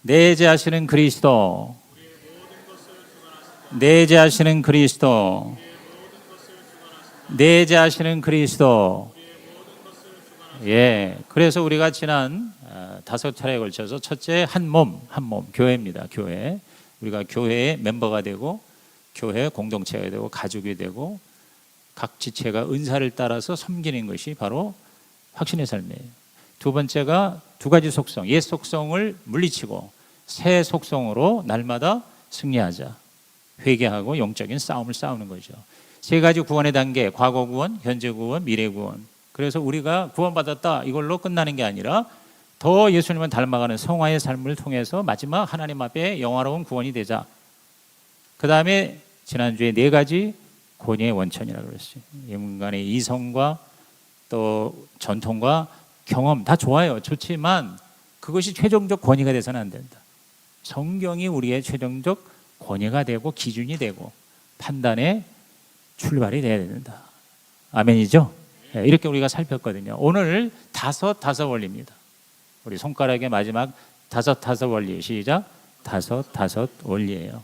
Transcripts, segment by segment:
내재하시는 그리스도, 내재하시는 그리스도, 내재하시는 그리스도. 예, 그래서 우리가 지난 5차례에 걸쳐서 첫째 한 몸 교회입니다. 교회. 우리가 교회의 멤버가 되고 교회 공동체가 되고 가족이 되고 각 지체가 은사를 따라서 섬기는 것이 바로 확신의 삶이에요. 두 번째가 두 가지 속성, 옛 속성을 물리치고 새 속성으로 날마다 승리하자. 회개하고 영적인 싸움을 싸우는 거죠. 세 가지 구원의 단계, 과거 구원, 현재 구원, 미래 구원. 그래서 우리가 구원받았다 이걸로 끝나는 게 아니라 더 예수님을 닮아가는 성화의 삶을 통해서 마지막 하나님 앞에 영화로운 구원이 되자. 그 다음에 지난주에 네 가지 권위의 원천이라고 그랬어요. 인간의 이성과 또 전통과 경험 다 좋아요. 좋지만 그것이 최종적 권위가 돼서는 안 된다. 성경이 우리의 최종적 권위가 되고 기준이 되고 판단의 출발이 돼야 된다. 아멘이죠? 네, 이렇게 우리가 살폈거든요. 오늘 다섯 원리입니다. 우리 손가락의 마지막 다섯 원리. 시작. 다섯 원리예요.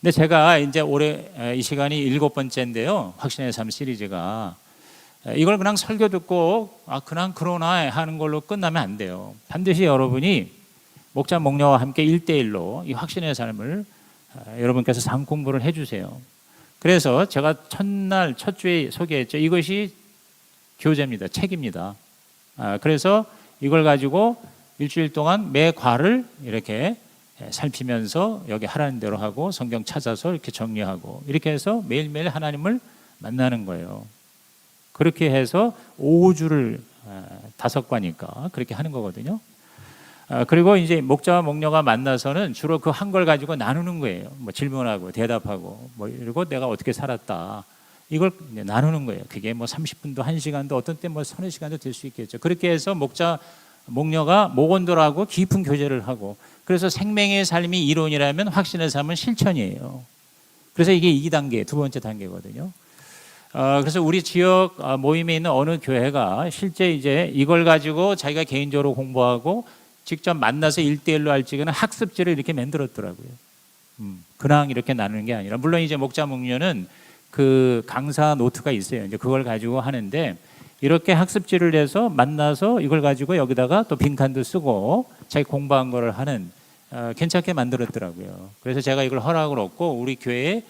근데 제가 이제 올해 이 시간이 7번째인데요. 확신의 삶 시리즈가 이걸 그냥 설교 듣고 그냥 그러나 하는 걸로 끝나면 안 돼요. 반드시 여러분이 목자 목녀와 함께 1대1로 이 확신의 삶을 여러분께서 상 공부를 해주세요. 그래서 제가 첫 주에 소개했죠. 이것이 교재입니다. 책입니다. 그래서 이걸 가지고 일주일 동안 매 과를 이렇게 살피면서 여기 하라는 대로 하고 성경 찾아서 이렇게 정리하고 이렇게 해서 매일매일 하나님을 만나는 거예요. 그렇게 해서 5주를 5과니까 그렇게 하는 거거든요. 그리고 이제 목자와 목녀가 만나서는 주로 그 한 걸 가지고 나누는 거예요. 뭐 질문하고 대답하고 뭐 그리고 내가 어떻게 살았다. 이걸 나누는 거예요. 그게 뭐 30분도 1시간도 어떤 때 뭐 서너 시간도 될 수 있겠죠. 그렇게 해서 목자 목녀가 목원들하고 깊은 교제를 하고 그래서 생명의 삶이 이론이라면 확신의 삶은 실천이에요. 그래서 이게 2단계, 두 번째 단계거든요. 그래서 우리 지역 모임에 있는 어느 교회가 실제 이제 이걸 가지고 자기가 개인적으로 공부하고 직접 만나서 1대1로 할 적에는 학습지를 이렇게 만들었더라고요. 그냥 이렇게 나누는 게 아니라 물론 이제 목자 목녀는 그 강사 노트가 있어요. 이제 그걸 가지고 하는데 이렇게 학습지를 해서 만나서 이걸 가지고 여기다가 또 빈칸도 쓰고 자기 공부한 거를 하는 괜찮게 만들었더라고요. 그래서 제가 이걸 허락을 얻고 우리 교회에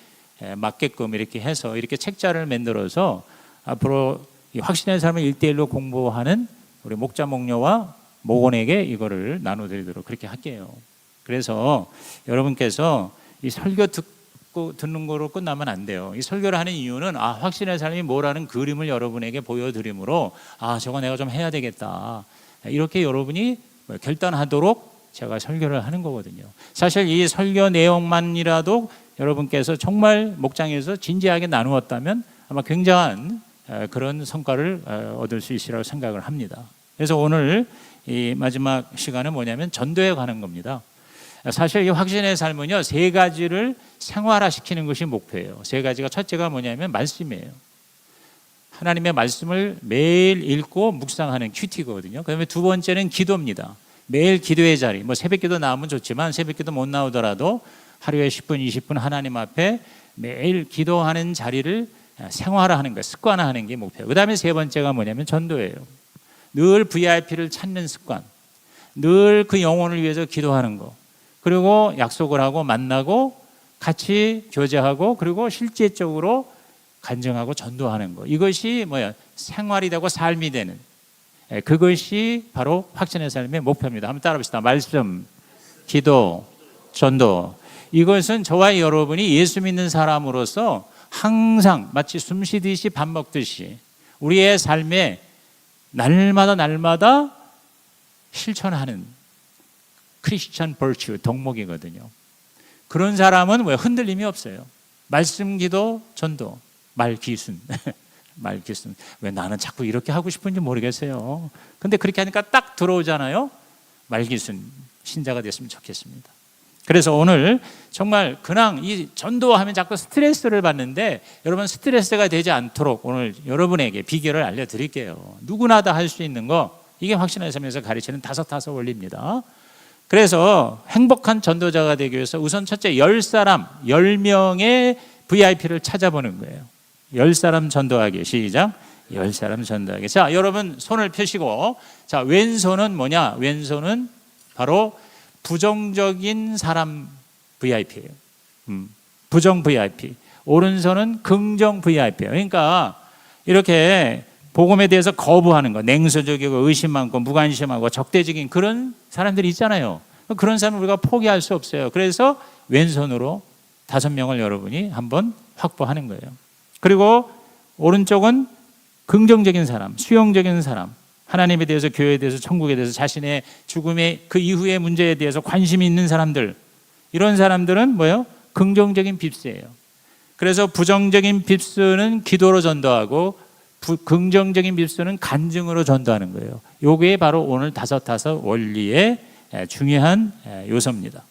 맞게끔 이렇게 해서 이렇게 책자를 만들어서 앞으로 이 확신의 삶을 1대1로 공부하는 우리 목자 목녀와 목원에게 이거를 나눠드리도록 그렇게 할게요. 그래서 여러분께서 이 설교 듣는 거로 끝나면 안 돼요. 이 설교를 하는 이유는 확신의 삶이 뭐라는 그림을 여러분에게 보여드림으로 저거 내가 좀 해야 되겠다. 이렇게 여러분이 결단하도록 제가 설교를 하는 거거든요. 사실 이 설교 내용만이라도 여러분께서 정말 목장에서 진지하게 나누었다면 아마 굉장한 그런 성과를 얻을 수 있으리라고 생각을 합니다. 그래서 오늘 이 마지막 시간은 뭐냐면 전도에 관한 겁니다. 사실 이 확신의 삶은요 3가지를 생활화시키는 것이 목표예요. 3가지가 첫째가 뭐냐면 말씀이에요. 하나님의 말씀을 매일 읽고 묵상하는 큐티거든요. 그다음에 두 번째는 기도입니다. 매일 기도의 자리, 뭐 새벽기도 나오면 좋지만 새벽기도 못 나오더라도 하루에 10분, 20분 하나님 앞에 매일 기도하는 자리를 생활화하는 거, 습관화하는 게 목표예요. 그다음에 세 번째가 뭐냐면 전도예요. 늘 VIP를 찾는 습관, 늘 그 영혼을 위해서 기도하는 거, 그리고 약속을 하고 만나고 같이 교제하고 그리고 실제적으로 간증하고 전도하는 거. 이것이 생활이 되고 삶이 되는 그것이 바로 확신의 삶의 목표입니다. 한번 따라 봅시다. 말씀, 기도, 전도. 이것은 저와 여러분이 예수 믿는 사람으로서 항상 마치 숨 쉬듯이 밥 먹듯이 우리의 삶에 날마다 실천하는 크리스천 버추, 덕목이거든요. 그런 사람은 흔들림이 없어요. 말씀, 기도, 전도, 말기순. 말기순. 왜 나는 자꾸 이렇게 하고 싶은지 모르겠어요. 근데 그렇게 하니까 딱 들어오잖아요. 말기순 신자가 됐으면 좋겠습니다. 그래서 오늘 정말 그냥 이 전도하면 자꾸 스트레스를 받는데 여러분 스트레스가 되지 않도록 오늘 여러분에게 비결을 알려드릴게요. 누구나 다 할 수 있는 거, 이게 확신의 삶에서 가르치는 다섯 원리입니다. 그래서 행복한 전도자가 되기 위해서 우선 첫째 10사람, 10명의 VIP를 찾아보는 거예요. 10사람 전도하기. 시작. 10사람 전도하기. 자, 여러분 손을 펴시고, 자, 왼손은 뭐냐? 왼손은 바로 부정적인 사람 VIP예요. 부정 VIP. 오른손은 긍정 VIP예요. 그러니까 이렇게 복음에 대해서 거부하는 거, 냉소적이고 의심 많고 무관심하고 적대적인 그런 사람들이 있잖아요. 그런 사람을 우리가 포기할 수 없어요. 그래서 왼손으로 5명을 여러분이 한번 확보하는 거예요. 그리고 오른쪽은 긍정적인 사람, 수용적인 사람, 하나님에 대해서, 교회에 대해서, 천국에 대해서, 자신의 죽음의 그 이후의 문제에 대해서 관심이 있는 사람들, 이런 사람들은 뭐예요? 긍정적인 빕스예요. 그래서 부정적인 빕스는 기도로 전도하고 긍정적인 빕스는 간증으로 전도하는 거예요. 이게 바로 오늘 5 원리의 중요한 요소입니다.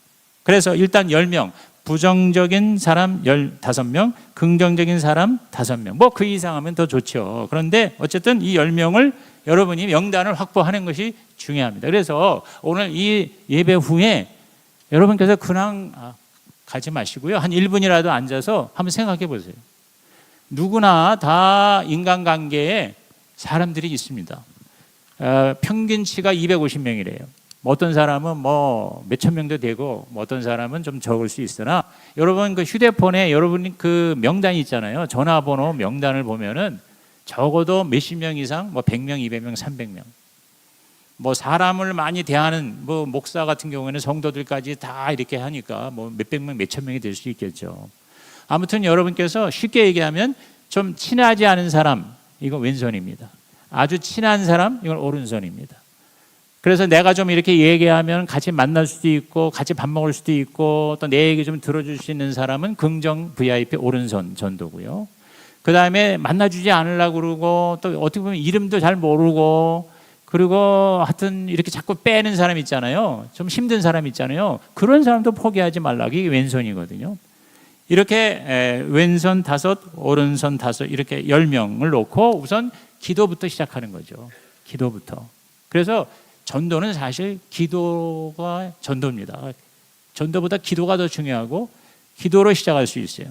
그래서 일단 10명, 부정적인 사람 15명, 긍정적인 사람 5명. 뭐 그 이상하면 더 좋죠. 그런데 어쨌든 이 10명을 여러분이 명단을 확보하는 것이 중요합니다. 그래서 오늘 이 예배 후에 여러분께서 그냥 가지 마시고요. 한 1분이라도 앉아서 한번 생각해 보세요. 누구나 다 인간관계에 사람들이 있습니다. 평균치가 250명이래요. 어떤 사람은 뭐 몇천 명도 되고 어떤 사람은 좀 적을 수 있으나 여러분 그 휴대폰에 여러분 그 명단이 있잖아요. 전화번호 명단을 보면은 적어도 몇십 명 이상, 뭐 100명, 200명, 300명. 뭐 사람을 많이 대하는 뭐 목사 같은 경우에는 성도들까지 다 이렇게 하니까 뭐 몇백 명, 몇천 명이 될 수 있겠죠. 아무튼 여러분께서 쉽게 얘기하면 좀 친하지 않은 사람, 이거 왼손입니다. 아주 친한 사람, 이건 오른손입니다. 그래서 내가 좀 이렇게 얘기하면 같이 만날 수도 있고 같이 밥 먹을 수도 있고 또 내 얘기 좀 들어줄 수 있는 사람은 긍정 VIP 오른손 전도고요. 그 다음에 만나주지 않으려고 그러고 또 어떻게 보면 이름도 잘 모르고 그리고 하여튼 이렇게 자꾸 빼는 사람 있잖아요. 좀 힘든 사람 있잖아요. 그런 사람도 포기하지 말라고. 이게 왼손이거든요. 이렇게 왼손 5, 오른손 5 이렇게 10명을 놓고 우선 기도부터 시작하는 거죠. 기도부터. 그래서 전도는 사실 기도가 전도입니다. 전도보다 기도가 더 중요하고 기도로 시작할 수 있어요.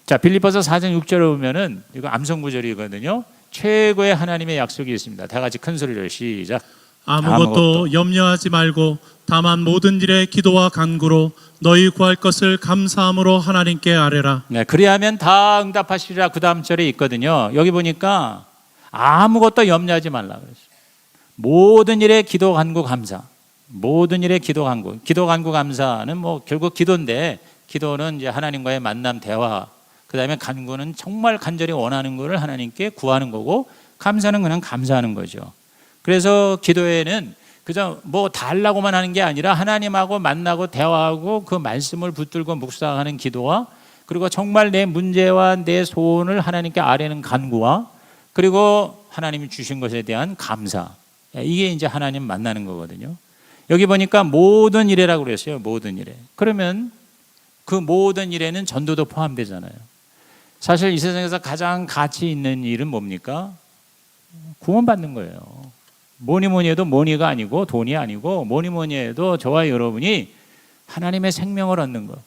자, 빌립보서 4장 6절에 보면은 이거 암송 구절이거든요. 최고의 하나님의 약속이 있습니다. 다 같이 큰 소리로 시작. 아무것도 염려하지 말고 다만 모든 일에 기도와 간구로 너희 구할 것을 감사함으로 하나님께 아뢰라. 네, 그리하면 다 응답하시리라. 그 다음 절에 있거든요. 여기 보니까 아무것도 염려하지 말라 그랬어요. 모든 일에 기도 간구 감사. 모든 일에 기도 간구. 기도 간구 감사는 뭐 결국 기도인데 기도는 이제 하나님과의 만남 대화. 그다음에 간구는 정말 간절히 원하는 것을 하나님께 구하는 거고 감사는 그냥 감사하는 거죠. 그래서 기도에는 그저 뭐 달라고만 하는 게 아니라 하나님하고 만나고 대화하고 그 말씀을 붙들고 묵상하는 기도와 그리고 정말 내 문제와 내 소원을 하나님께 아뢰는 간구와 그리고 하나님이 주신 것에 대한 감사. 이게 이제 하나님 만나는 거거든요. 여기 보니까 모든 일에라고 그랬어요. 모든 일에. 그러면 그 모든 일에는 전도도 포함되잖아요. 사실 이 세상에서 가장 가치 있는 일은 뭡니까? 구원받는 거예요. 뭐니 해도 머니가 아니고 돈이 아니고 뭐니 해도 저와 여러분이 하나님의 생명을 얻는 것.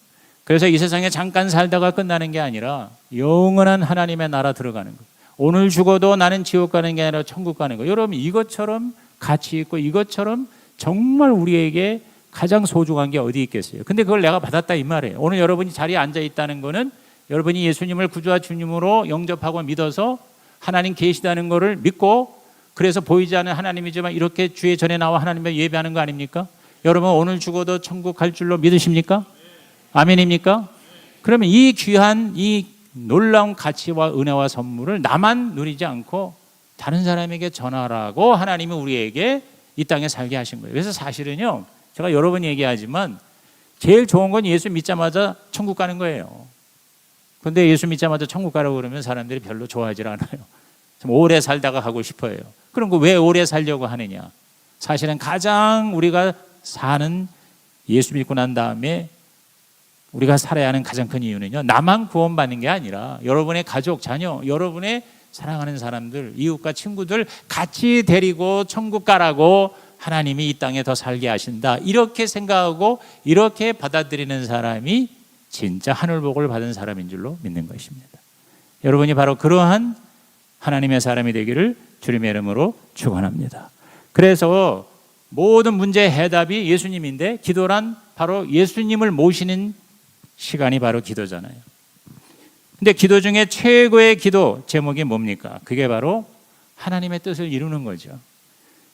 그래서 이 세상에 잠깐 살다가 끝나는 게 아니라 영원한 하나님의 나라 들어가는 것. 오늘 죽어도 나는 지옥 가는 게 아니라 천국 가는 것. 여러분 이것처럼 가치 있고 이것처럼 정말 우리에게 가장 소중한 게 어디 있겠어요? 근데 그걸 내가 받았다 이 말이에요. 오늘 여러분이 자리에 앉아 있다는 거는 여러분이 예수님을 구주와 주님으로 영접하고 믿어서 하나님 계시다는 것을 믿고 그래서 보이지 않는 하나님이지만 이렇게 주의 전에 나와 하나님을 예배하는 거 아닙니까? 여러분 오늘 죽어도 천국 갈 줄로 믿으십니까? 아멘입니까? 그러면 이 귀한 이 놀라운 가치와 은혜와 선물을 나만 누리지 않고 다른 사람에게 전하라고 하나님이 우리에게 이 땅에 살게 하신 거예요. 그래서 사실은요 제가 여러 번 얘기하지만 제일 좋은 건 예수 믿자마자 천국 가는 거예요. 근데 예수 믿자마자 천국 가라고 그러면 사람들이 별로 좋아하지 않아요. 좀 오래 살다가 가고 싶어요. 그럼 그 왜 오래 살려고 하느냐? 사실은 가장 우리가 사는 예수 믿고 난 다음에 우리가 살아야 하는 가장 큰 이유는요. 나만 구원받는 게 아니라 여러분의 가족, 자녀, 여러분의 사랑하는 사람들, 이웃과 친구들 같이 데리고 천국 가라고 하나님이 이 땅에 더 살게 하신다. 이렇게 생각하고 이렇게 받아들이는 사람이 진짜 하늘복을 받은 사람인 줄로 믿는 것입니다. 여러분이 바로 그러한 하나님의 사람이 되기를 주님의 이름으로 축원합니다. 그래서 모든 문제의 해답이 예수님인데 기도란 바로 예수님을 모시는 시간이 바로 기도잖아요. 근데 기도 중에 최고의 기도 제목이 뭡니까? 그게 바로 하나님의 뜻을 이루는 거죠.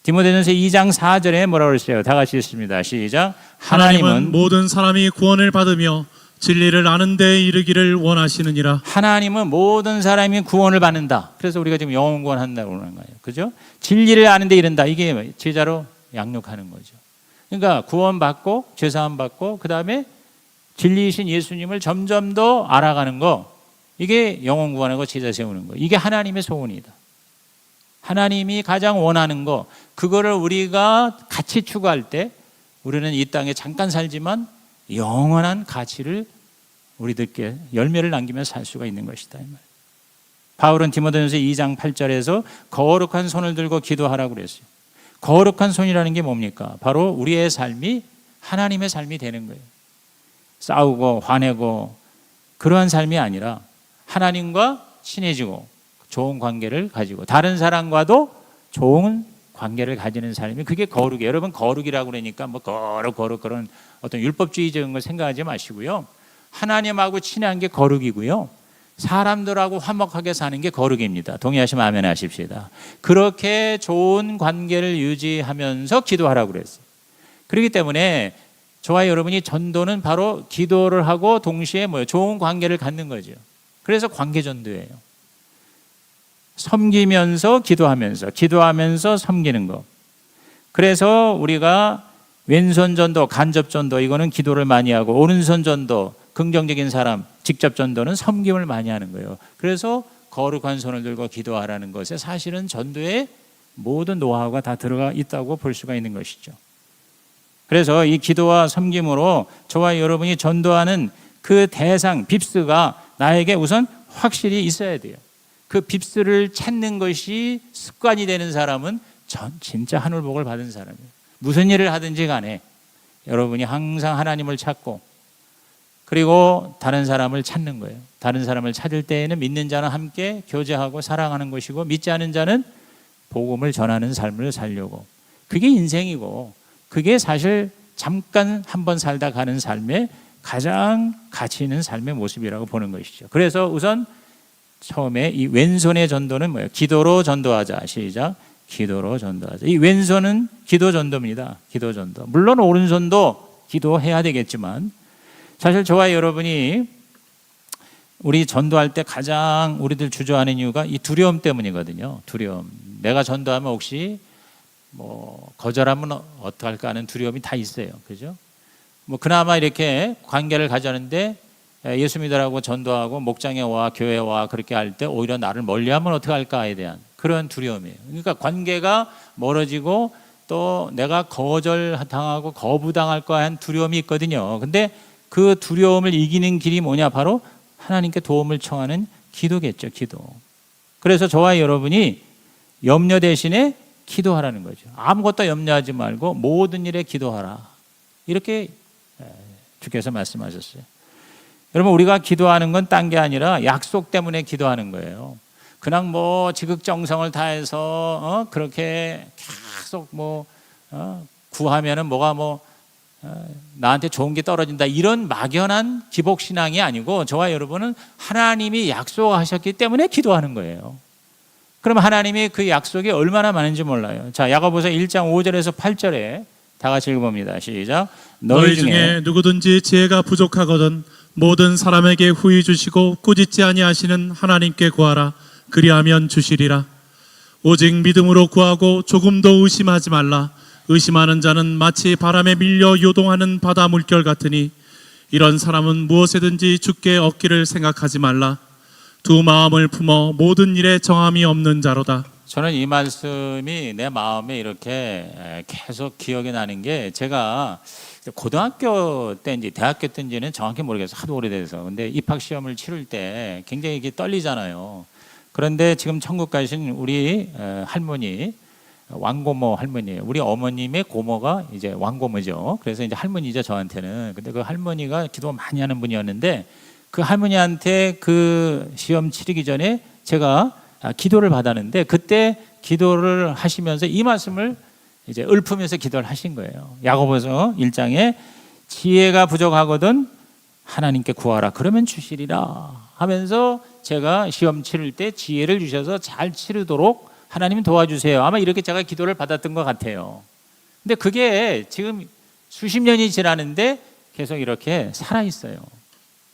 디모데전서 2장 4절에 뭐라고 그랬어요? 다 같이 읽습니다. 시작. 하나님은 모든 사람이 구원을 받으며 진리를 아는 데 이르기를 원하시느니라. 하나님은 모든 사람이 구원을 받는다. 그래서 우리가 지금 영혼 구원한다고 그러는 거예요. 그죠? 진리를 아는 데 이른다. 이게 제자로 양육하는 거죠. 그러니까 구원받고 죄사함 받고 그다음에 진리이신 예수님을 점점 더 알아가는 거, 이게 영혼 구원하고 제자 세우는 거. 이게 하나님의 소원이다. 하나님이 가장 원하는 거, 그거를 우리가 같이 추구할 때 우리는 이 땅에 잠깐 살지만 영원한 가치를 우리들께 열매를 남기면서 살 수가 있는 것이다. 바울은 디모데전서 2장 8절에서 거룩한 손을 들고 기도하라고 그랬어요. 거룩한 손이라는 게 뭡니까? 바로 우리의 삶이 하나님의 삶이 되는 거예요. 싸우고 화내고 그러한 삶이 아니라 하나님과 친해지고 좋은 관계를 가지고 다른 사람과도 좋은 관계를 가지는 삶이, 그게 거룩이에요. 여러분, 거룩이라고 그러니까 뭐 거룩 그런 어떤 율법주의적인 걸 생각하지 마시고요. 하나님하고 친한 게 거룩이고요. 사람들하고 화목하게 사는 게 거룩입니다. 동의하시면 아멘 하십시다. 그렇게 좋은 관계를 유지하면서 기도하라고 그랬어요. 그렇기 때문에 저와 여러분이 전도는 바로 기도를 하고 동시에 뭐예요? 좋은 관계를 갖는 거죠. 그래서 관계 전도예요. 섬기면서 기도하면서 섬기는 거. 그래서 우리가 왼손 전도, 간접 전도, 이거는 기도를 많이 하고, 오른손 전도, 긍정적인 사람, 직접 전도는 섬김을 많이 하는 거예요. 그래서 거룩한 손을 들고 기도하라는 것에 사실은 전도의 모든 노하우가 다 들어가 있다고 볼 수가 있는 것이죠. 그래서 이 기도와 섬김으로 저와 여러분이 전도하는 그 대상, 빕스가 나에게 우선 확실히 있어야 돼요. 그 빕스를 찾는 것이 습관이 되는 사람은 진짜 하늘복을 받은 사람이에요. 무슨 일을 하든지 간에 여러분이 항상 하나님을 찾고 그리고 다른 사람을 찾는 거예요. 다른 사람을 찾을 때에는 믿는 자는 함께 교제하고 사랑하는 것이고, 믿지 않은 자는 복음을 전하는 삶을 살려고. 그게 인생이고, 그게 사실 잠깐 한번 살다 가는 삶의 가장 가치 있는 삶의 모습이라고 보는 것이죠. 그래서 우선 처음에 이 왼손의 전도는 뭐예요? 기도로 전도하자. 시작. 기도로 전도하자. 이 왼손은 기도 전도입니다. 기도 전도. 물론 오른손도 기도해야 되겠지만, 사실 저와 여러분이 우리 전도할 때 가장 우리들 주저하는 이유가 이 두려움 때문이거든요. 두려움. 내가 전도하면 혹시 뭐 거절하면 어떡할까 하는 두려움이 다 있어요. 그죠? 뭐 그나마 이렇게 관계를 가졌는데 예수 믿으라고 전도하고 목장에 와 교회에 와 그렇게 할 때 오히려 나를 멀리하면 어떡할까에 대한 그런 두려움이에요. 그러니까 관계가 멀어지고 또 내가 거절당하고 거부당할 거에 한 두려움이 있거든요. 근데 그 두려움을 이기는 길이 뭐냐? 바로 하나님께 도움을 청하는 기도겠죠. 기도. 그래서 저와 여러분이 염려 대신에 기도하라는 거죠. 아무것도 염려하지 말고 모든 일에 기도하라. 이렇게 주께서 말씀하셨어요. 여러분, 우리가 기도하는 건 딴 게 아니라 약속 때문에 기도하는 거예요. 그냥 뭐 지극정성을 다해서 그렇게 계속 구하면은 뭐가 나한테 좋은 게 떨어진다, 이런 막연한 기복신앙이 아니고, 저와 여러분은 하나님이 약속하셨기 때문에 기도하는 거예요. 그럼 하나님이 그 약속이 얼마나 많은지 몰라요. 자, 야고보서 1장 5절에서 8절에 다 같이 읽어봅니다. 시작. 너희 중에 누구든지 지혜가 부족하거든 모든 사람에게 후히 주시고 꾸짖지 아니하시는 하나님께 구하라. 그리하면 주시리라. 오직 믿음으로 구하고 조금도 의심하지 말라. 의심하는 자는 마치 바람에 밀려 요동하는 바다 물결 같으니 이런 사람은 무엇에든지 주께 얻기를 생각하지 말라. 두 마음을 품어 모든 일에 정함이 없는 자로다. 저는 이 말씀이 내 마음에 이렇게 계속 기억이 나는 게, 제가 고등학교 때인지 대학교 때인지는 정확히 모르겠어요. 하도 오래돼서. 근데 입학 시험을 치를 때 굉장히 이게 떨리잖아요. 그런데 지금 천국 가신 우리 할머니, 왕고모 할머니예요. 우리 어머님의 고모가 이제 왕고모죠. 그래서 이제 할머니죠, 저한테는. 근데 그 할머니가 기도 많이 하는 분이었는데 그 할머니한테 그 시험 치르기 전에 제가 기도를 받았는데 그때 기도를 하시면서 이 말씀을 이제 읊으면서 기도를 하신 거예요. 야고보서 1장에 지혜가 부족하거든 하나님께 구하라 그러면 주시리라 하면서 제가 시험 치를 때 지혜를 주셔서 잘 치르도록 하나님 도와주세요. 아마 이렇게 제가 기도를 받았던 것 같아요. 근데 그게 지금 수십 년이 지나는데 계속 이렇게 살아 있어요.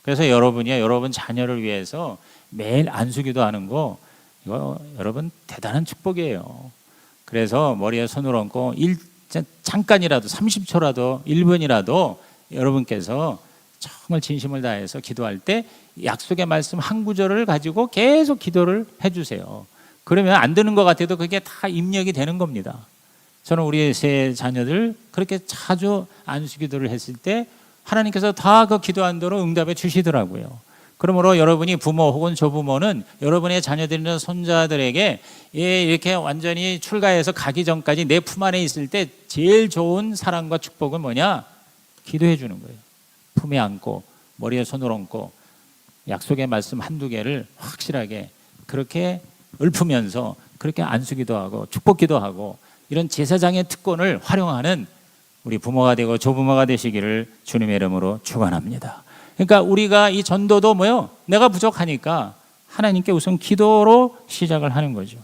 그래서 여러분이야, 여러분 자녀를 위해서 매일 안수기도 하는 거 이거 여러분 대단한 축복이에요. 그래서 머리에 손을 얹고 잠깐이라도 30초라도 1분이라도 여러분께서 정말 진심을 다해서 기도할 때 약속의 말씀 한 구절을 가지고 계속 기도를 해주세요. 그러면 안 되는 것 같아도 그게 다 입력이 되는 겁니다. 저는 우리 세 자녀들 그렇게 자주 안수기도를 했을 때 하나님께서 다 그 기도한 대로 응답해 주시더라고요. 그러므로 여러분이 부모 혹은 조부모는 여러분의 자녀들이나 손자들에게 이렇게 완전히 출가해서 가기 전까지 내 품 안에 있을 때 제일 좋은 사랑과 축복은 뭐냐? 기도해 주는 거예요. 품에 안고 머리에 손을 얹고 약속의 말씀 한두 개를 확실하게 그렇게 읊으면서 그렇게 안수기도 하고 축복기도 하고 이런 제사장의 특권을 활용하는 우리 부모가 되고 조부모가 되시기를 주님의 이름으로 축원합니다. 그러니까 우리가 이 전도도 뭐요? 내가 부족하니까 하나님께 우선 기도로 시작을 하는 거죠.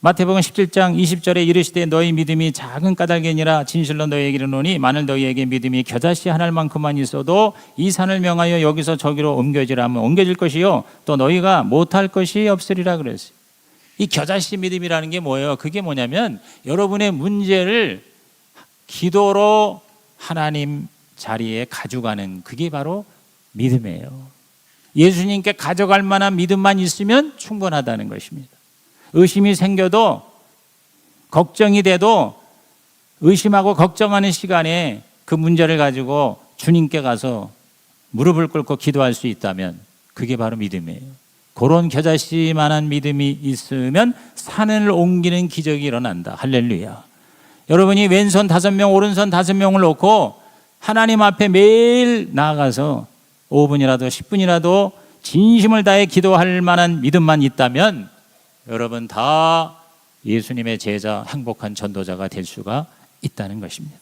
마태복음 17장 20절에 이르시되 너희 믿음이 작은 까닭이니라 진실로 너희에게 이르노니 만일 너희에게 믿음이 겨자씨 하나만큼만 있어도 이 산을 명하여 여기서 저기로 옮겨지라 하면 옮겨질 것이요 또 너희가 못할 것이 없으리라 그랬어요. 이 겨자씨 믿음이라는 게 뭐예요? 그게 뭐냐면 여러분의 문제를 기도로 하나님 자리에 가져가는 그게 바로 믿음이에요. 예수님께 가져갈 만한 믿음만 있으면 충분하다는 것입니다. 의심이 생겨도 걱정이 돼도 의심하고 걱정하는 시간에 그 문제를 가지고 주님께 가서 무릎을 꿇고 기도할 수 있다면 그게 바로 믿음이에요. 그런 겨자씨만한 믿음이 있으면 산을 옮기는 기적이 일어난다. 할렐루야. 여러분이 왼손 5명 오른손 5명을 놓고 하나님 앞에 매일 나아가서 5분이라도 10분이라도 진심을 다해 기도할 만한 믿음만 있다면 여러분 다 예수님의 제자 행복한 전도자가 될 수가 있다는 것입니다.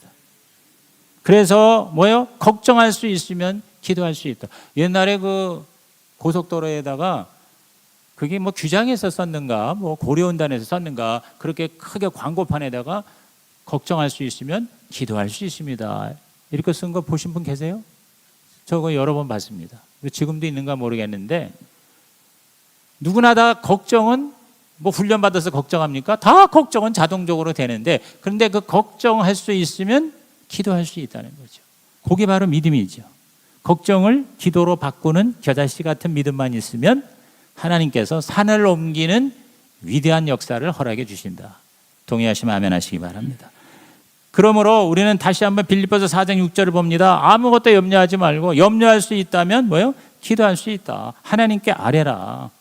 그래서 뭐요? 걱정할 수 있으면 기도할 수 있다. 옛날에 그 고속도로에다가 그게 뭐 규장에서 썼는가 뭐 고려원단에서 썼는가 그렇게 크게 광고판에다가 걱정할 수 있으면 기도할 수 있습니다. 이렇게 쓴 거 보신 분 계세요? 저거 여러 번 봤습니다. 지금도 있는가 모르겠는데 누구나 다 걱정은 뭐 훈련받아서 걱정합니까? 다 걱정은 자동적으로 되는데 그런데 그 걱정할 수 있으면 기도할 수 있다는 거죠. 그게 바로 믿음이죠. 걱정을 기도로 바꾸는 겨자씨 같은 믿음만 있으면 하나님께서 산을 옮기는 위대한 역사를 허락해 주신다. 동의하시면 아멘 하시기 바랍니다. 그러므로 우리는 다시 한번 빌립보서 4장 6절을 봅니다. 아무것도 염려하지 말고 염려할 수 있다면 뭐요? 기도할 수 있다. 하나님께 아뢰라.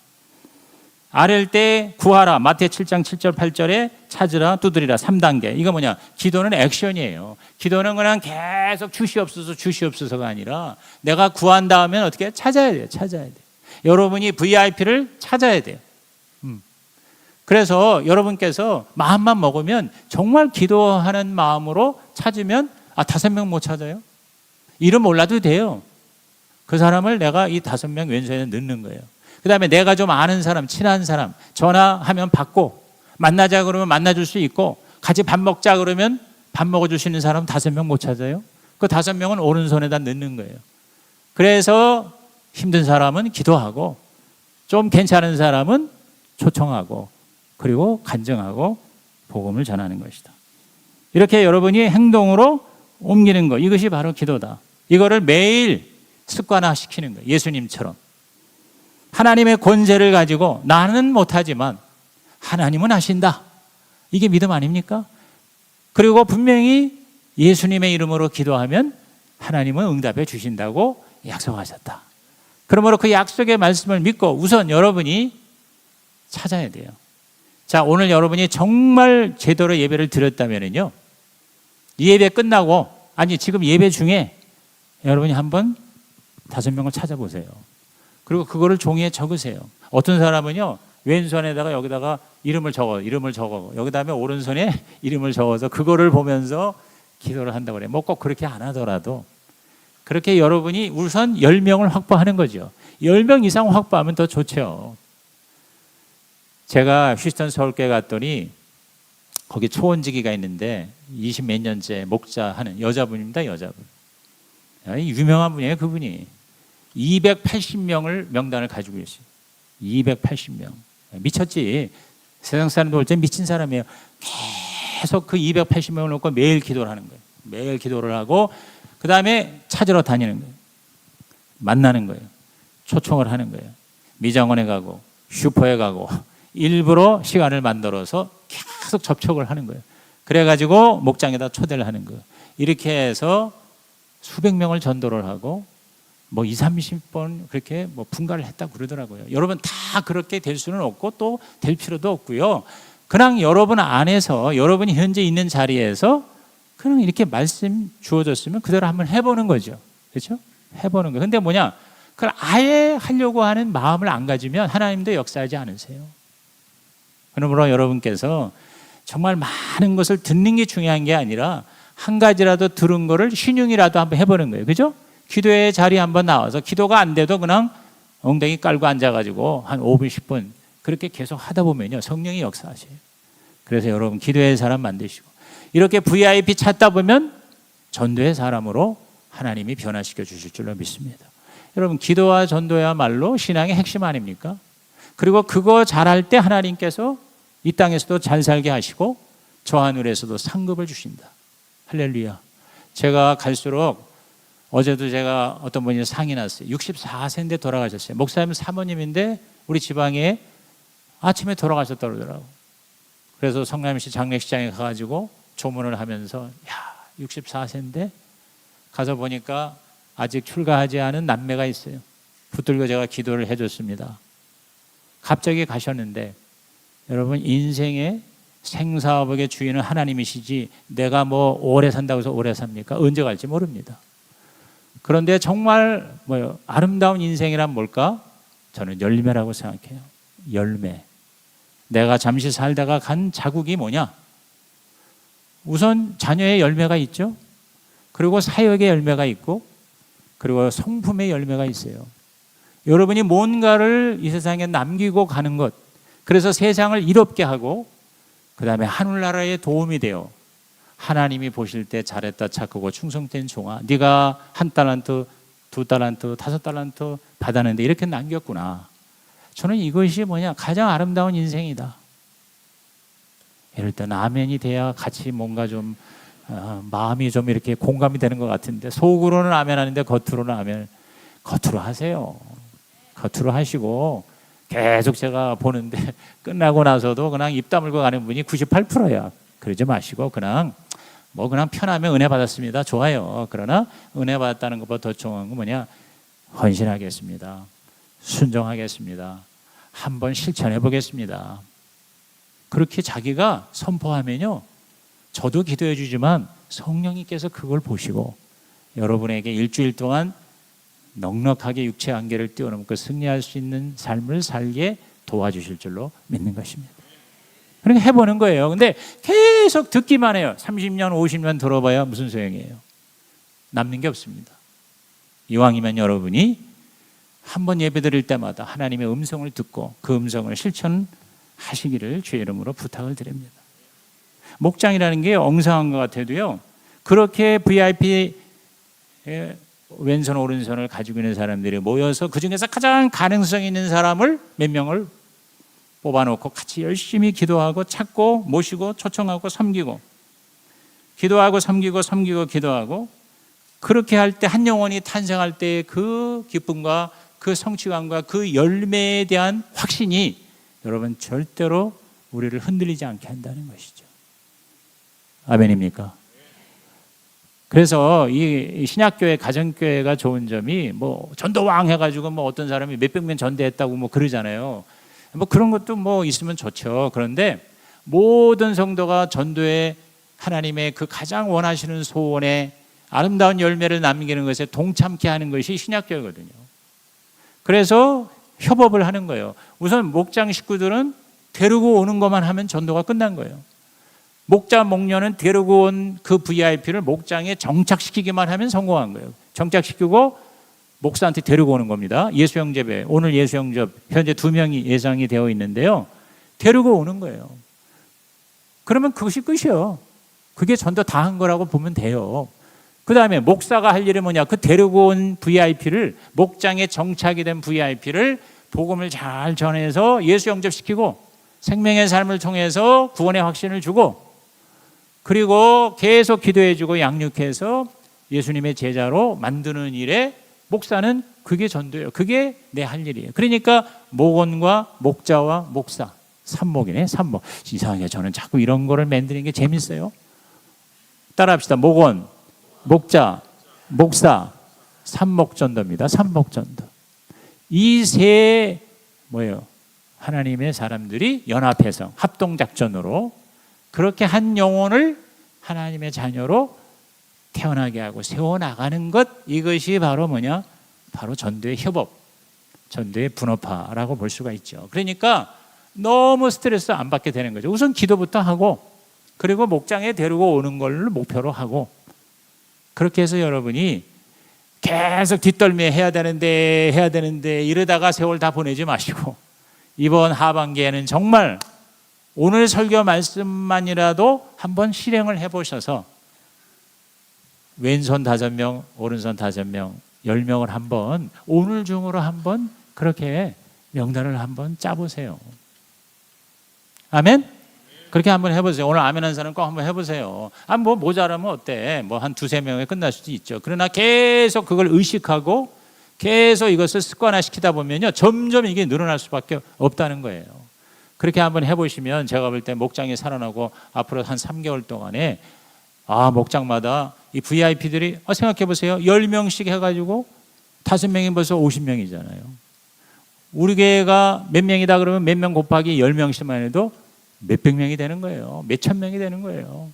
아랠 때 구하라. 마태 7장 7절 8절에 찾으라 두드리라. 3단계. 이거 뭐냐? 기도는 액션이에요. 기도는 그냥 계속 주시옵소서가 아니라 내가 구한다 하면 어떻게? 찾아야 돼요. 찾아야 돼요. 여러분이 VIP를 찾아야 돼요. 그래서 여러분께서 마음만 먹으면 정말 기도하는 마음으로 찾으면 5명 못 찾아요? 이름 몰라도 돼요. 그 사람을 내가 이 5명 왼손에 넣는 거예요. 그 다음에 내가 좀 아는 사람, 친한 사람 전화하면 받고 만나자 그러면 만나줄 수 있고 같이 밥 먹자 그러면 밥 먹어줄 수 있는 사람 5명 못 찾아요? 그 5명은 오른손에다 넣는 거예요. 그래서 힘든 사람은 기도하고 좀 괜찮은 사람은 초청하고 그리고 간증하고 복음을 전하는 것이다. 이렇게 여러분이 행동으로 옮기는 것, 이것이 바로 기도다. 이거를 매일 습관화시키는 거예요. 예수님처럼. 하나님의 권세를 가지고 나는 못하지만 하나님은 하신다. 이게 믿음 아닙니까? 그리고 분명히 예수님의 이름으로 기도하면 하나님은 응답해 주신다고 약속하셨다. 그러므로 그 약속의 말씀을 믿고 우선 여러분이 찾아야 돼요. 자, 오늘 여러분이 정말 제대로 예배를 드렸다면요, 이 예배 끝나고, 아니 지금 예배 중에 여러분이 한번 5명을 찾아보세요. 그리고 그거를 종이에 적으세요. 어떤 사람은요, 왼손에다가 여기다가 이름을 적어 여기다 하면 오른손에 이름을 적어서 그거를 보면서 기도를 한다고 그래요. 뭐 꼭 그렇게 안 하더라도 그렇게 여러분이 우선 10명을 확보하는 거죠. 10명 이상 확보하면 더 좋죠. 제가 휴스턴 서울교회 갔더니 거기 초원지기가 있는데 20 몇 년째 목자 하는 여자분입니다. 여자분. 유명한 분이에요. 그분이 280명을 명단을 가지고 계세요. 280명. 미쳤지. 세상 사람들 볼 때 미친 사람이에요. 계속 그 280명을 놓고 매일 기도를 하는 거예요. 매일 기도를 하고 그 다음에 찾으러 다니는 거예요. 만나는 거예요. 초청을 하는 거예요. 미장원에 가고 슈퍼에 가고 일부러 시간을 만들어서 계속 접촉을 하는 거예요. 그래가지고 목장에다 초대를 하는 거예요. 이렇게 해서 수백 명을 전도를 하고 뭐 20, 30번 그렇게 뭐 분가를 했다고 그러더라고요. 여러분 다 그렇게 될 수는 없고 또 될 필요도 없고요. 그냥 여러분 안에서 여러분이 현재 있는 자리에서 그냥 이렇게 말씀 주어졌으면 그대로 한번 해보는 거죠. 그렇죠? 해보는 거예요. 근데 뭐냐? 그걸 아예 하려고 하는 마음을 안 가지면 하나님도 역사하지 않으세요. 그러므로 여러분께서 정말 많은 것을 듣는 게 중요한 게 아니라 한 가지라도 들은 거를 신용이라도 한번 해보는 거예요. 그죠? 기도의 자리에 한번 나와서 기도가 안 돼도 그냥 엉덩이 깔고 앉아가지고 한 5분, 10분 그렇게 계속 하다 보면요, 성령이 역사하셔요. 그래서 여러분 기도의 사람 만드시고 이렇게 VIP 찾다 보면 전도의 사람으로 하나님이 변화시켜 주실 줄로 믿습니다. 여러분 기도와 전도야말로 신앙의 핵심 아닙니까? 그리고 그거 잘할 때 하나님께서 이 땅에서도 잘 살게 하시고 저 하늘에서도 상급을 주신다. 할렐루야. 제가 갈수록 어제도 제가 어떤 분이 상이 났어요. 64세인데 돌아가셨어요. 목사님 사모님인데 우리 지방에 아침에 돌아가셨다고 그러더라고. 그래서 성남시 장례식장에 가가지고 조문을 하면서 야 64세인데 가서 보니까 아직 출가하지 않은 남매가 있어요. 붙들고 제가 기도를 해줬습니다. 갑자기 가셨는데 여러분 인생의 생사업의 주인은 하나님이시지 내가 뭐 오래 산다고 해서 오래 삽니까? 언제 갈지 모릅니다. 그런데 정말 아름다운 인생이란 뭘까? 저는 열매라고 생각해요. 열매. 내가 잠시 살다가 간 자국이 뭐냐? 우선 자녀의 열매가 있죠. 그리고 사역의 열매가 있고 그리고 성품의 열매가 있어요. 여러분이 뭔가를 이 세상에 남기고 가는 것, 그래서 세상을 이롭게 하고 그 다음에 하늘나라에 도움이 돼요. 하나님이 보실 때 잘했다 착하고 충성된 종아, 네가 1달란트, 2달란트, 5달란트 받았는데 이렇게 남겼구나. 저는 이것이 가장 아름다운 인생이다. 이럴 때는 아멘이 돼야 같이 뭔가 좀 마음이 좀 이렇게 공감이 되는 것 같은데 속으로는 아멘 하는데 겉으로는 아멘. 겉으로 하세요. 겉으로 하시고 계속 제가 보는데 끝나고 나서도 그냥 입 다물고 가는 분이 98%야. 그러지 마시고 그냥 편하면 은혜 받았습니다. 좋아요. 그러나 은혜 받았다는 것보다 더 중요한 건 헌신하겠습니다. 순종하겠습니다. 한번 실천해 보겠습니다. 그렇게 자기가 선포하면요, 저도 기도해 주지만 성령님께서 그걸 보시고 여러분에게 일주일 동안 넉넉하게 육체 한계를 뛰어넘고 승리할 수 있는 삶을 살게 도와주실 줄로 믿는 것입니다. 그렇게 해보는 거예요. 근데 계속 듣기만 해요. 30년, 50년 들어봐야 무슨 소용이에요? 남는 게 없습니다. 이왕이면 여러분이 한번 예배 드릴 때마다 하나님의 음성을 듣고 그 음성을 실천하시기를 주의 이름으로 부탁을 드립니다. 목장이라는 게 엉성한 것 같아도요, 그렇게 VIP 왼손 오른손을 가지고 있는 사람들이 모여서 그 중에서 가장 가능성 있는 사람을 몇 명을 뽑아놓고 같이 열심히 기도하고 찾고 모시고 초청하고 섬기고 기도하고 섬기고 기도하고 그렇게 할 때 한 영혼이 탄생할 때 그 기쁨과 그 성취감과 그 열매에 대한 확신이 여러분 절대로 우리를 흔들리지 않게 한다는 것이죠. 아멘입니까? 그래서 이 신약교회 가정교회가 좋은 점이 전도왕 해가지고 어떤 사람이 몇백 명 전대했다고 그러잖아요. 뭐 그런 것도 뭐 있으면 좋죠. 그런데 모든 성도가 전도에 하나님의 그 가장 원하시는 소원에 아름다운 열매를 남기는 것에 동참케 하는 것이 신약교회거든요. 그래서 협업을 하는 거예요. 우선 목장 식구들은 데리고 오는 것만 하면 전도가 끝난 거예요. 목자 목녀는 데리고 온 그 VIP를 목장에 정착시키기만 하면 성공한 거예요. 정착시키고 목사한테 데리고 오는 겁니다. 예수영접에 오늘 예수영접 현재 2명이 예상이 되어 있는데요. 데리고 오는 거예요. 그러면 그것이 끝이에요. 그게 전도 다 한 거라고 보면 돼요. 그 다음에 목사가 할 일이 뭐냐? 그 데리고 온 VIP를 목장에 정착이 된 VIP를 복음을 잘 전해서 예수 영접시키고 생명의 삶을 통해서 구원의 확신을 주고 그리고 계속 기도해주고 양육해서 예수님의 제자로 만드는 일에 목사는 그게 전도예요. 그게 내 할 일이에요. 그러니까 목원과 목자와 목사 삼목이네. 삼목. 이상하게 저는 자꾸 이런 거를 만드는 게 재밌어요. 따라합시다. 목원, 목자, 목사, 삼목전도입니다. 삼목전도. 이 세 뭐예요? 하나님의 사람들이 연합해서 합동작전으로 그렇게 한 영혼을 하나님의 자녀로 태어나게 하고 세워나가는 것, 이것이 바로 뭐냐? 바로 전도의 협업, 전도의 분업화라고 볼 수가 있죠. 그러니까 너무 스트레스 안 받게 되는 거죠. 우선 기도부터 하고 그리고 목장에 데리고 오는 걸 목표로 하고 그렇게 해서 여러분이 계속 뒷덜미 해야 되는데 이러다가 세월 다 보내지 마시고 이번 하반기에는 정말 오늘 설교 말씀만이라도 한번 실행을 해보셔서 왼손 5명, 오른손 5명, 10명을 한번 오늘 중으로 한번 그렇게 명단을 한번 짜보세요. 아멘? 그렇게 한번 해보세요. 오늘 아멘 한 사람 꼭 한번 해보세요. 뭐 모자라면 어때? 뭐 한 2-3명에 끝날 수도 있죠. 그러나 계속 그걸 의식하고 계속 이것을 습관화시키다 보면요. 점점 이게 늘어날 수밖에 없다는 거예요. 그렇게 한번 해보시면 제가 볼 때 목장이 살아나고 앞으로 한 3개월 동안에 목장마다 이 VIP들이 생각해 보세요. 10명씩 해가지고 5명이 벌써 50명이잖아요. 우리 교회가 몇 명이다 그러면 몇 명 곱하기 10명씩만 해도 몇백 명이 되는 거예요. 몇천 명이 되는 거예요.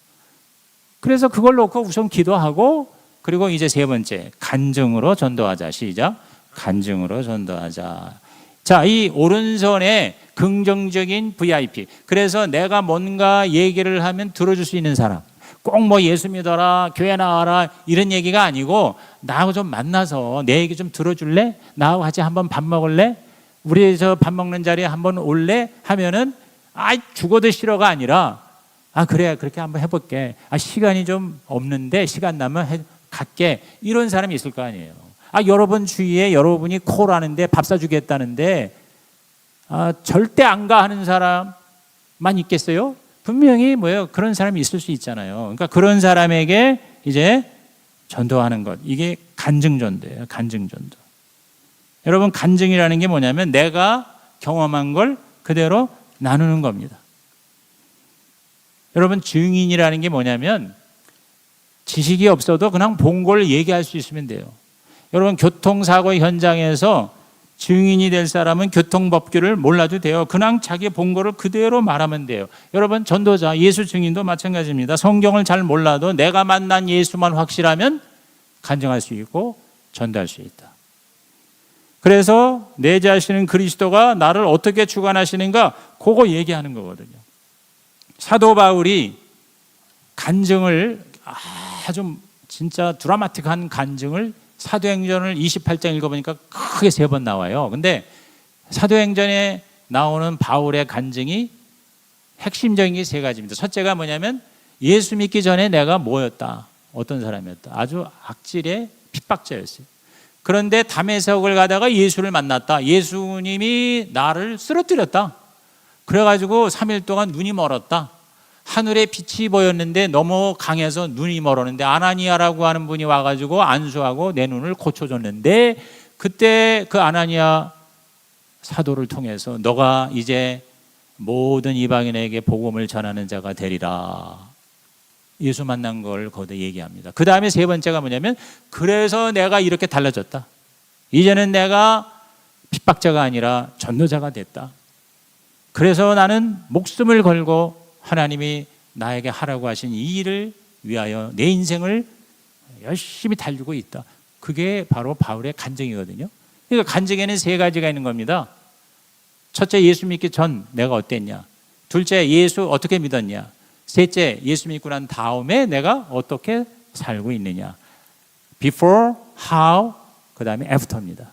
그래서 그걸 놓고 우선 기도하고 그리고 이제 세 번째 간증으로 전도하자. 시작. 간증으로 전도하자. 자, 이 오른손에 긍정적인 VIP. 그래서 내가 뭔가 얘기를 하면 들어줄 수 있는 사람. 꼭 뭐 예수 믿어라, 교회 나와라 이런 얘기가 아니고 나하고 좀 만나서 내 얘기 좀 들어줄래? 나하고 같이 한번 밥 먹을래? 우리 저 밥 먹는 자리에 한번 올래? 하면은 죽어도 싫어가 아니라 그래 그렇게 한번 해볼게. 시간이 좀 없는데 시간 나면 갈게. 이런 사람이 있을 거 아니에요. 여러분 주위에 여러분이 콜하는데 밥 사주겠다는데 절대 안 가 하는 사람만 있겠어요? 분명히 그런 사람이 있을 수 있잖아요. 그러니까 그런 사람에게 이제 전도하는 것, 이게 간증전도예요. 간증전도. 여러분 간증이라는 게 뭐냐면 내가 경험한 걸 그대로 나누는 겁니다. 여러분 증인이라는 게 뭐냐면 지식이 없어도 그냥 본 걸 얘기할 수 있으면 돼요. 여러분 교통사고 현장에서 증인이 될 사람은 교통법규를 몰라도 돼요. 그냥 자기 본 거를 그대로 말하면 돼요. 여러분 전도자, 예수 증인도 마찬가지입니다. 성경을 잘 몰라도 내가 만난 예수만 확실하면 간증할 수 있고 전도할 수 있다. 그래서 내 자신은 그리스도가 나를 어떻게 주관하시는가 그거 얘기하는 거거든요. 사도 바울이 간증을 아주 진짜 드라마틱한 간증을 사도행전을 28장 읽어보니까 크게 3번 나와요. 근데 사도행전에 나오는 바울의 간증이 핵심적인 게 3가지입니다. 첫째가 뭐냐면 예수 믿기 전에 내가 뭐였다? 어떤 사람이었다? 아주 악질의 핍박자였어요. 그런데 다메섹을 가다가 예수를 만났다. 예수님이 나를 쓰러뜨렸다. 그래가지고 3일 동안 눈이 멀었다. 하늘에 빛이 보였는데 너무 강해서 눈이 멀었는데 아나니아라고 하는 분이 와가지고 안수하고 내 눈을 고쳐줬는데 그때 그 아나니아 사도를 통해서 너가 이제 모든 이방인에게 복음을 전하는 자가 되리라. 예수 만난 걸 거기다 얘기합니다. 그 다음에 3번째가 뭐냐면 그래서 내가 이렇게 달라졌다. 이제는 내가 핍박자가 아니라 전도자가 됐다. 그래서 나는 목숨을 걸고 하나님이 나에게 하라고 하신 이 일을 위하여 내 인생을 열심히 달리고 있다. 그게 바로 바울의 간증이거든요. 그러니까 간증에는 세 가지가 있는 겁니다. 첫째, 예수 믿기 전 내가 어땠냐. 둘째, 예수 어떻게 믿었냐. 셋째, 예수 믿고 난 다음에 내가 어떻게 살고 있느냐. Before, how, 그 다음에 after입니다.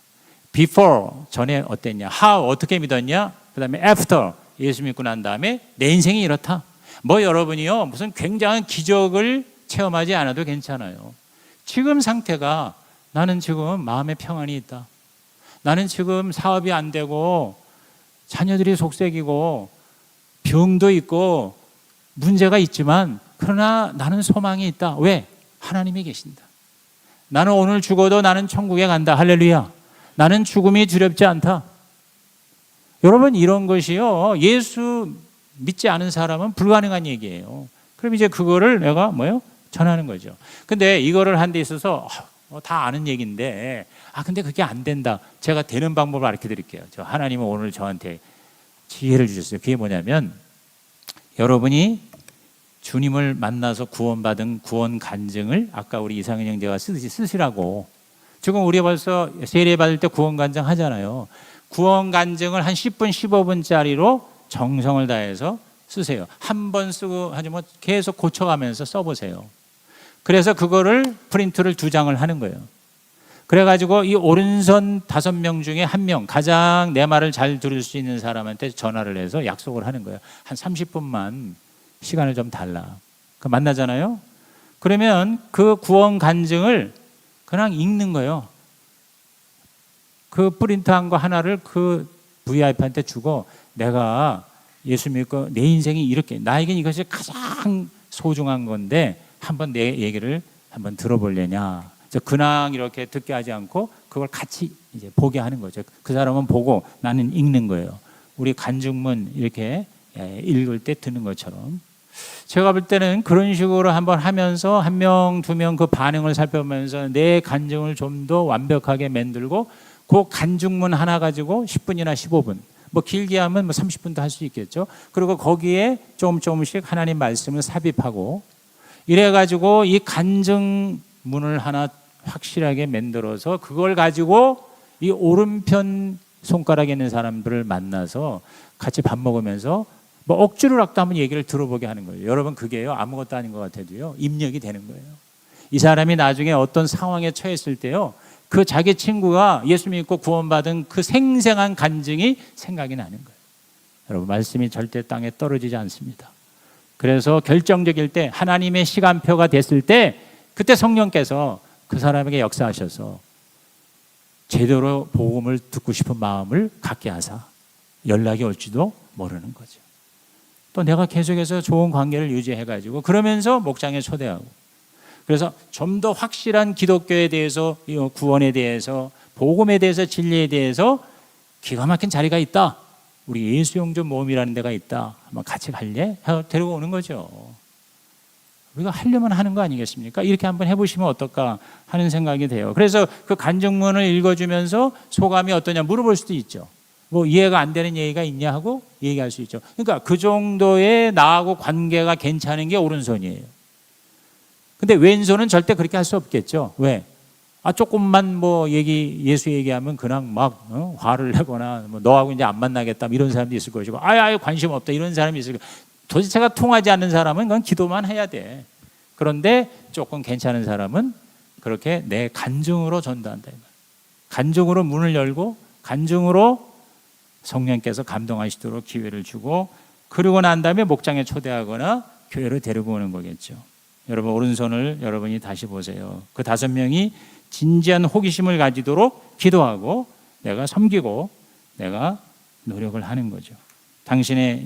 Before, 전에 어땠냐. How, 어떻게 믿었냐. 그 다음에 after, 예수 믿고 난 다음에 내 인생이 이렇다. 뭐 여러분이요, 무슨 굉장한 기적을 체험하지 않아도 괜찮아요. 지금 상태가 나는 지금 마음의 평안이 있다. 나는 지금 사업이 안 되고 자녀들이 속색이고 병도 있고 문제가 있지만 그러나 나는 소망이 있다. 왜? 하나님이 계신다. 나는 오늘 죽어도 나는 천국에 간다. 할렐루야. 나는 죽음이 두렵지 않다. 여러분, 이런 것이요, 예수 믿지 않은 사람은 불가능한 얘기예요. 그럼 이제 그거를 내가 전하는 거죠. 근데 이거를 한 데 있어서 다 아는 얘기인데 근데 그게 안 된다. 제가 되는 방법을 가르쳐 드릴게요. 하나님은 오늘 저한테 지혜를 주셨어요. 그게 뭐냐면, 여러분이 주님을 만나서 구원받은 구원 간증을 아까 우리 이상현 형제가 쓰시라고. 지금 우리 벌써 세례 받을 때 구원 간증 하잖아요. 구원 간증을 한 10분, 15분짜리로 정성을 다해서 쓰세요. 한 번 쓰고 하지만 계속 고쳐가면서 써보세요. 그래서 그거를 프린트를 2장을 하는 거예요. 그래가지고 이 오른손 5명 중에 1명, 가장 내 말을 잘 들을 수 있는 사람한테 전화를 해서 약속을 하는 거예요. 한 30분만 시간을 좀 달라. 만나잖아요. 그러면 그 구원 간증을 그냥 읽는 거예요. 그 프린트한 거 하나를 그 VIP한테 주고, 내가 예수 믿고 내 인생이 이렇게, 나에겐 이것이 가장 소중한 건데 한번 내 얘기를 한번 들어보려냐. 그냥 이렇게 듣게 하지 않고 그걸 같이 이제 보게 하는 거죠. 그 사람은 보고 나는 읽는 거예요. 우리 간증문 이렇게 읽을 때 듣는 것처럼. 제가 볼 때는 그런 식으로 한번 하면서 1명, 2명 그 반응을 살펴보면서 내 간증을 좀 더 완벽하게 만들고, 그 간증문 하나 가지고 10분이나 15분, 길게 하면 30분도 할 수 있겠죠. 그리고 거기에 조금씩 하나님 말씀을 삽입하고, 이래가지고 이 간증문을 하나 확실하게 만들어서 그걸 가지고 이 오른편 손가락에 있는 사람들을 만나서 같이 밥 먹으면서 억지로라도 한번 얘기를 들어보게 하는 거예요. 여러분, 그게요, 아무것도 아닌 것 같아도요, 입력이 되는 거예요. 이 사람이 나중에 어떤 상황에 처했을 때요, 그 자기 친구가 예수 믿고 구원받은 그 생생한 간증이 생각이 나는 거예요. 여러분, 말씀이 절대 땅에 떨어지지 않습니다. 그래서 결정적일 때, 하나님의 시간표가 됐을 때, 그때 성령께서 그 사람에게 역사하셔서 제대로 복음을 듣고 싶은 마음을 갖게 하사 연락이 올지도 모르는 거죠. 또 내가 계속해서 좋은 관계를 유지해가지고 그러면서 목장에 초대하고, 그래서 좀 더 확실한 기독교에 대해서, 구원에 대해서, 복음에 대해서, 진리에 대해서 기가 막힌 자리가 있다. 우리 예수영전 모임이라는 데가 있다. 한번 같이 갈래? 데리고 오는 거죠. 우리가 하려면 하는 거 아니겠습니까? 이렇게 한번 해보시면 어떨까 하는 생각이 돼요. 그래서 그 간증문을 읽어주면서 소감이 어떠냐 물어볼 수도 있죠. 이해가 안 되는 얘기가 있냐 하고 얘기할 수 있죠. 그러니까 그 정도의 나하고 관계가 괜찮은 게 오른손이에요. 근데 왼손은 절대 그렇게 할 수 없겠죠. 왜? 조금만 예수 얘기하면 그냥 화를 내거나 너하고 이제 안 만나겠다 이런 사람도 있을 것이고, 아예 관심 없다 이런 사람이 있을 거고, 도대체가 통하지 않는 사람은 그건 기도만 해야 돼. 그런데 조금 괜찮은 사람은 그렇게 내 간증으로 전도한다. 간증으로 문을 열고 간증으로 성령께서 감동하시도록 기회를 주고, 그러고 난 다음에 목장에 초대하거나 교회로 데리고 오는 거겠죠. 여러분, 오른손을 여러분이 다시 보세요. 그 5명이 진지한 호기심을 가지도록 기도하고 내가 섬기고 내가 노력을 하는 거죠.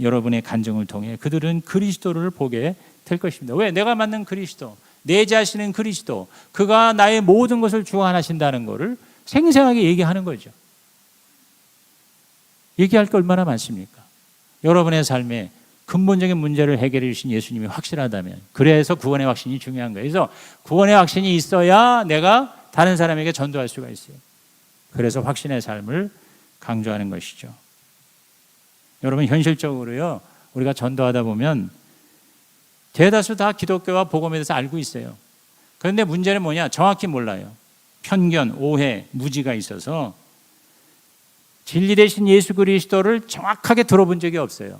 여러분의 간증을 통해 그들은 그리스도를 보게 될 것입니다. 왜? 내가 만난 그리스도, 내 자신은 그리스도, 그가 나의 모든 것을 주관하신다는 것을 생생하게 얘기하는 거죠. 얘기할 게 얼마나 많습니까? 여러분의 삶에 근본적인 문제를 해결해 주신 예수님이 확실하다면, 그래서 구원의 확신이 중요한 거예요. 그래서 구원의 확신이 있어야 내가 다른 사람에게 전도할 수가 있어요. 그래서 확신의 삶을 강조하는 것이죠. 여러분 현실적으로요. 우리가 전도하다 보면 대다수 다 기독교와 복음에 대해서 알고 있어요. 그런데 문제는 뭐냐? 정확히 몰라요. 편견, 오해, 무지가 있어서 진리 대신 예수 그리스도를 정확하게 들어본 적이 없어요.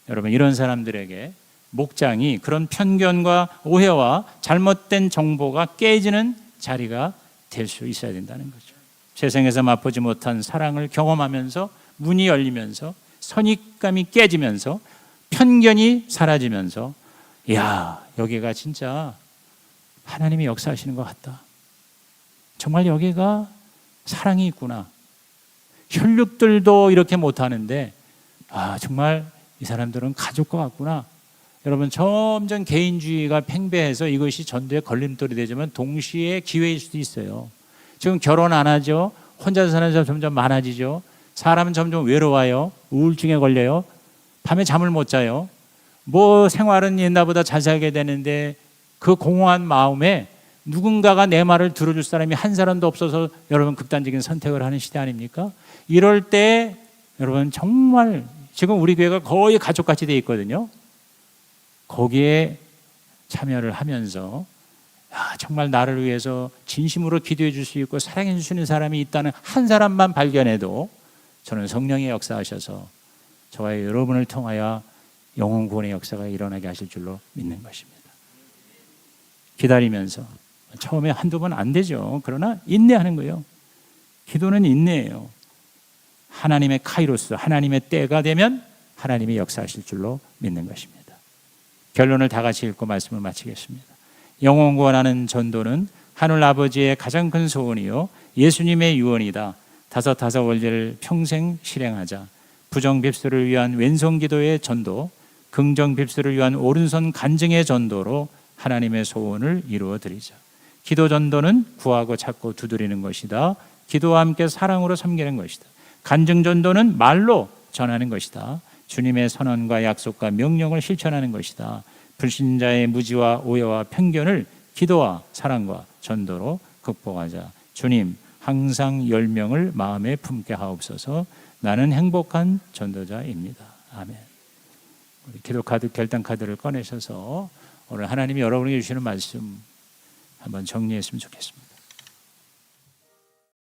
여러분 이런 사람들에게 목장이 그런 편견과 오해와 잘못된 정보가 깨지는 자리가 될 수 있어야 된다는 거죠. 세상에서 맛보지 못한 사랑을 경험하면서 문이 열리면서 선입감이 깨지면서 편견이 사라지면서 야, 여기가 진짜 하나님이 역사하시는 것 같다. 정말 여기가 사랑이 있구나. 혈육들도 이렇게 못하는데 정말 이 사람들은 가족과 같구나. 여러분 점점 개인주의가 팽배해서 이것이 전도의 걸림돌이 되지만 동시에 기회일 수도 있어요. 지금 결혼 안 하죠. 혼자 사는 사람 점점 많아지죠. 사람은 점점 외로워요. 우울증에 걸려요. 밤에 잠을 못 자요. 뭐 생활은 옛날보다 잘 살게 되는데 그 공허한 마음에 누군가가 내 말을 들어줄 사람이 한 사람도 없어서 여러분 극단적인 선택을 하는 시대 아닙니까? 이럴 때 여러분 정말 지금 우리 교회가 거의 가족같이 돼 있거든요. 거기에 참여를 하면서 정말 나를 위해서 진심으로 기도해 줄 수 있고 사랑해 줄 수 있는 사람이 있다는 한 사람만 발견해도 저는 성령의 역사하셔서 저와 여러분을 통하여 영혼 구원의 역사가 일어나게 하실 줄로 믿는 것입니다. 기다리면서 처음에 한두 번 안 되죠. 그러나 인내하는 거예요. 기도는 인내예요. 하나님의 카이로스, 하나님의 때가 되면 하나님이 역사하실 줄로 믿는 것입니다. 결론을 다 같이 읽고 말씀을 마치겠습니다. 영혼 구원하는 전도는 하늘 아버지의 가장 큰 소원이요 예수님의 유언이다. 다섯 원리를 평생 실행하자. 부정 빕스를 위한 왼손 기도의 전도, 긍정 빕스를 위한 오른손 간증의 전도로 하나님의 소원을 이루어 드리자. 기도 전도는 구하고 찾고 두드리는 것이다. 기도와 함께 사랑으로 섬기는 것이다. 간증 전도는 말로 전하는 것이다. 주님의 선언과 약속과 명령을 실천하는 것이다. 불신자의 무지와 오해와 편견을 기도와 사랑과 전도로 극복하자. 주님, 항상 10명을 마음에 품게 하옵소서. 나는 행복한 전도자입니다. 아멘. 우리 기도 카드, 결단 카드를 꺼내셔서 오늘 하나님이 여러분에게 주시는 말씀 한번 정리했으면 좋겠습니다.